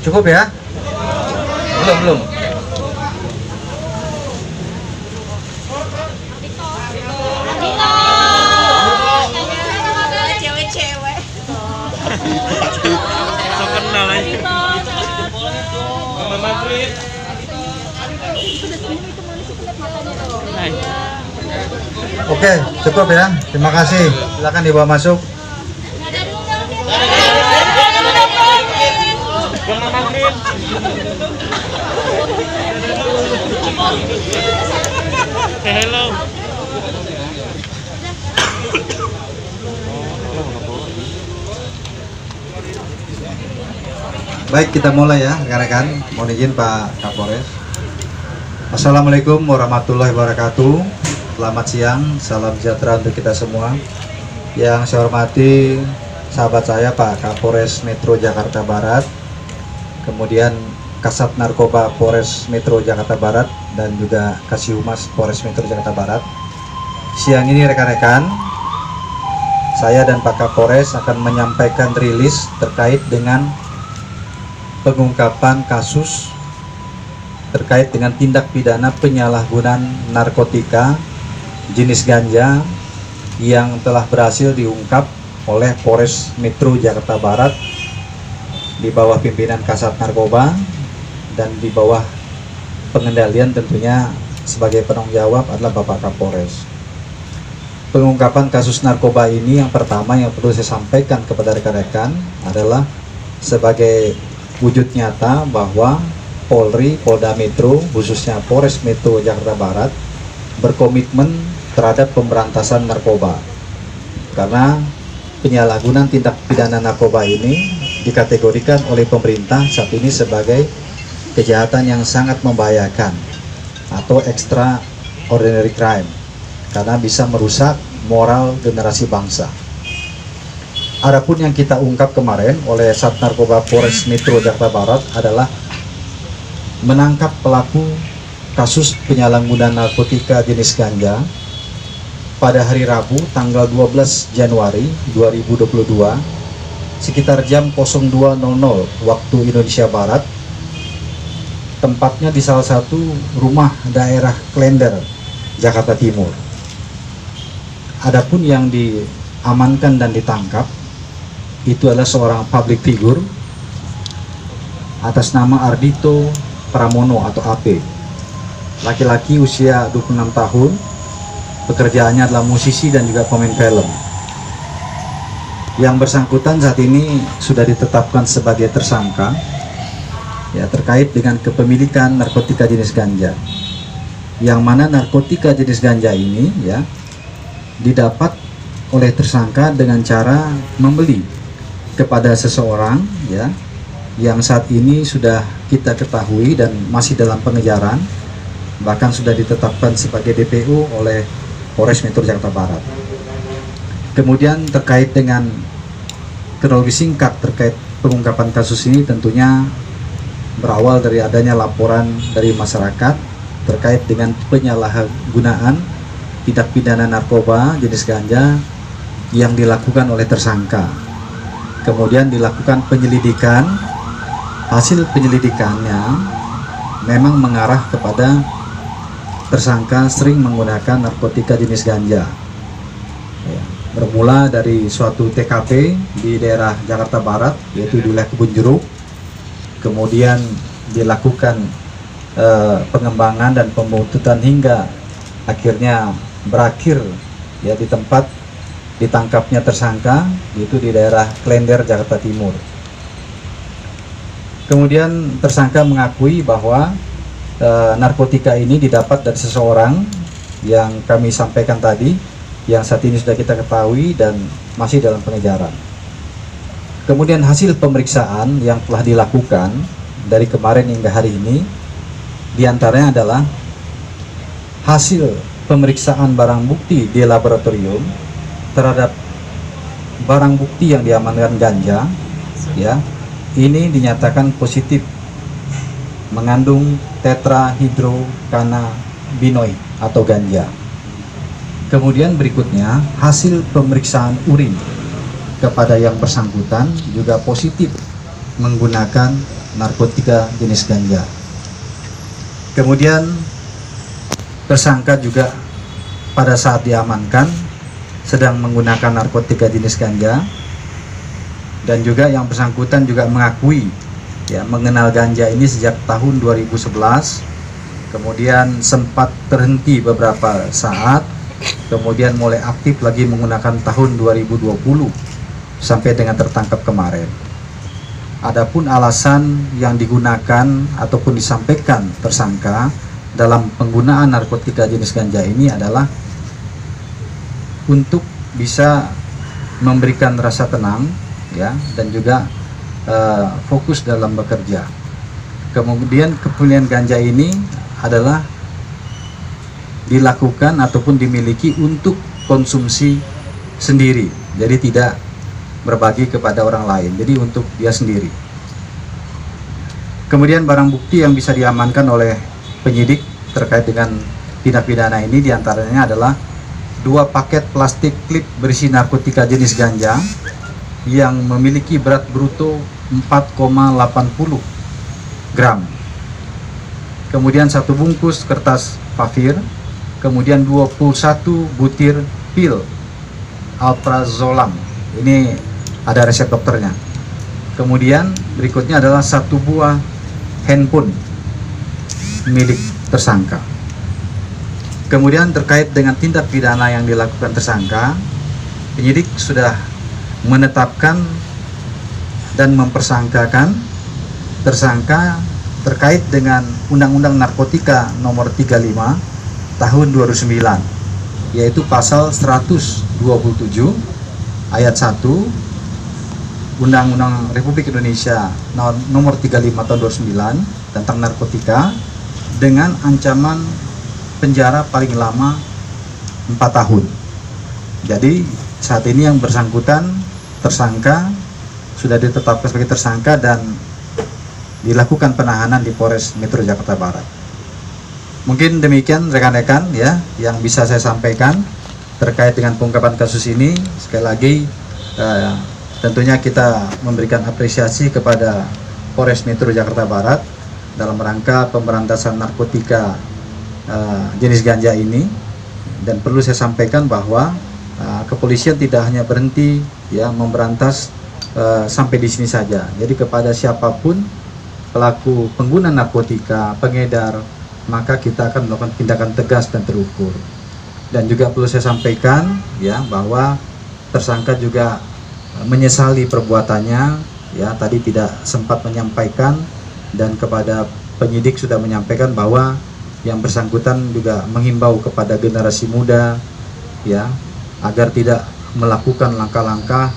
Cukup ya? Belum. Cewek-cewek. So kenal aja. Oke, cukup ya. Terima kasih. Silakan dibawa masuk. Hello. Baik, kita mulai ya rekan-rekan. Mohon izin Pak Kapolres. Assalamualaikum warahmatullahi wabarakatuh. Selamat siang, salam sejahtera untuk kita semua. Yang saya hormati sahabat saya Pak Kapolres Metro Jakarta Barat, kemudian Kasat Narkoba Polres Metro Jakarta Barat, dan juga Kasihumas Polres Metro Jakarta Barat. Siang ini rekan-rekan, saya dan Pak Kapolres akan menyampaikan rilis terkait dengan pengungkapan kasus terkait dengan tindak pidana penyalahgunaan narkotika jenis ganja yang telah berhasil diungkap oleh Polres Metro Jakarta Barat di bawah pimpinan Kasat Narkoba dan di bawah pengendalian tentunya sebagai penanggung jawab adalah Bapak Kapolres. Pengungkapan kasus narkoba ini yang pertama yang perlu saya sampaikan kepada rekan-rekan adalah sebagai wujud nyata bahwa Polri, Polda Metro, khususnya Polres Metro Jakarta Barat berkomitmen terhadap pemberantasan narkoba, karena penyalahgunaan tindak pidana narkoba ini dikategorikan oleh pemerintah saat ini sebagai kejahatan yang sangat membahayakan atau extraordinary crime, karena bisa merusak moral generasi bangsa. Adapun yang kita ungkap kemarin oleh Sat Narkoba Polres Metro Jakarta Barat adalah menangkap pelaku kasus penyalahgunaan narkotika jenis ganja pada hari Rabu tanggal 12 Januari 2022 sekitar jam 02.00 waktu Indonesia Barat, tempatnya di salah satu rumah daerah Klender, Jakarta Timur. Adapun yang diamankan dan ditangkap itu adalah seorang public figure atas nama Ardito Pramono atau AP, laki-laki usia 26 tahun, pekerjaannya adalah musisi dan juga pemain film. Yang bersangkutan saat ini sudah ditetapkan sebagai tersangka ya terkait dengan kepemilikan narkotika jenis ganja, yang mana narkotika jenis ganja ini ya didapat oleh tersangka dengan cara membeli kepada seseorang ya yang saat ini sudah kita ketahui dan masih dalam pengejaran, bahkan sudah ditetapkan sebagai DPO oleh Polres Metro Jakarta Barat. Kemudian terkait dengan kronologi singkat terkait pengungkapan kasus ini tentunya berawal dari adanya laporan dari masyarakat terkait dengan penyalahgunaan tindak pidana narkoba jenis ganja yang dilakukan oleh tersangka. Kemudian dilakukan penyelidikan, hasil penyelidikannya memang mengarah kepada tersangka sering menggunakan narkotika jenis ganja ya, bermula dari suatu TKP di daerah Jakarta Barat yaitu di wilayah Kebun Jeruk, kemudian dilakukan pengembangan dan pembuntutan hingga akhirnya berakhir ya di tempat ditangkapnya tersangka yaitu di daerah Klender, Jakarta Timur. Kemudian tersangka mengakui bahwa narkotika ini didapat dari seseorang yang kami sampaikan tadi, yang saat ini sudah kita ketahui dan masih dalam pengejaran. Kemudian hasil pemeriksaan yang telah dilakukan dari kemarin hingga hari ini diantaranya adalah hasil pemeriksaan barang bukti di laboratorium terhadap barang bukti yang diamankan ganja ya, ini dinyatakan positif mengandung tetrahidrocannabinoid atau ganja. Kemudian berikutnya hasil pemeriksaan urin kepada yang bersangkutan juga positif menggunakan narkotika jenis ganja. Kemudian tersangka juga pada saat diamankan sedang menggunakan narkotika jenis ganja, dan juga yang bersangkutan juga mengakui ya mengenal ganja ini sejak tahun 2011, kemudian sempat terhenti beberapa saat, kemudian mulai aktif lagi menggunakan tahun 2020 sampai dengan tertangkap kemarin. Adapun alasan yang digunakan ataupun disampaikan tersangka dalam penggunaan narkotika jenis ganja ini adalah untuk bisa memberikan rasa tenang ya, dan juga fokus dalam bekerja. Kemudian kepemilikan ganja ini adalah dilakukan ataupun dimiliki untuk konsumsi sendiri, jadi tidak berbagi kepada orang lain, jadi untuk dia sendiri. Kemudian barang bukti yang bisa diamankan oleh penyidik terkait dengan tindak pidana ini diantaranya adalah 2 paket plastik klip berisi narkotika jenis ganja yang memiliki berat bruto 4,80 gram. Kemudian 1 bungkus kertas pafir, kemudian 21 butir pil alprazolam. Ini ada resep dokternya. Kemudian berikutnya adalah 1 buah handphone milik tersangka. Kemudian terkait dengan tindak pidana yang dilakukan tersangka, penyidik sudah menetapkan dan mempersangkakan tersangka terkait dengan Undang-Undang Narkotika Nomor 35 Tahun 2009, yaitu pasal 127 ayat 1 Undang-Undang Republik Indonesia Nomor 35 Tahun 2009 tentang narkotika, dengan ancaman penjara paling lama 4 tahun. Jadi saat ini yang bersangkutan tersangka sudah ditetapkan sebagai tersangka dan dilakukan penahanan di Polres Metro Jakarta Barat. Mungkin demikian rekan-rekan ya yang bisa saya sampaikan terkait dengan pengungkapan kasus ini. Sekali lagi tentunya kita memberikan apresiasi kepada Polres Metro Jakarta Barat dalam rangka pemberantasan narkotika jenis ganja ini, dan perlu saya sampaikan bahwa kepolisian tidak hanya berhenti ya memberantas sampai di sini saja. Jadi kepada siapapun pelaku pengguna narkotika, pengedar, maka kita akan melakukan tindakan tegas dan terukur. Dan juga perlu saya sampaikan ya bahwa tersangka juga menyesali perbuatannya ya, tadi tidak sempat menyampaikan, dan kepada penyidik sudah menyampaikan bahwa yang bersangkutan juga menghimbau kepada generasi muda ya agar tidak melakukan langkah-langkah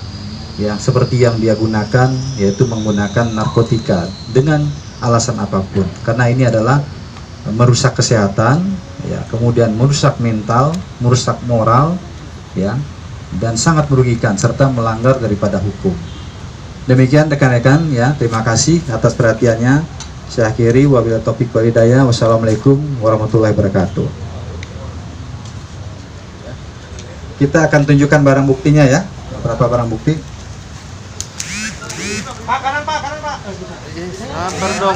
ya seperti yang dia gunakan, yaitu menggunakan narkotika dengan alasan apapun, karena ini adalah merusak kesehatan ya, kemudian merusak mental, merusak moral ya, dan sangat merugikan serta melanggar daripada hukum. Demikian rekan-rekan ya, terima kasih atas perhatiannya. Saya akhiri, wabillahi taufiq wal hidayah. Wassalamualaikum warahmatullahi wabarakatuh. Kita akan tunjukkan barang buktinya ya. Berapa barang bukti? Pak, kanan Pak. Sabar dong.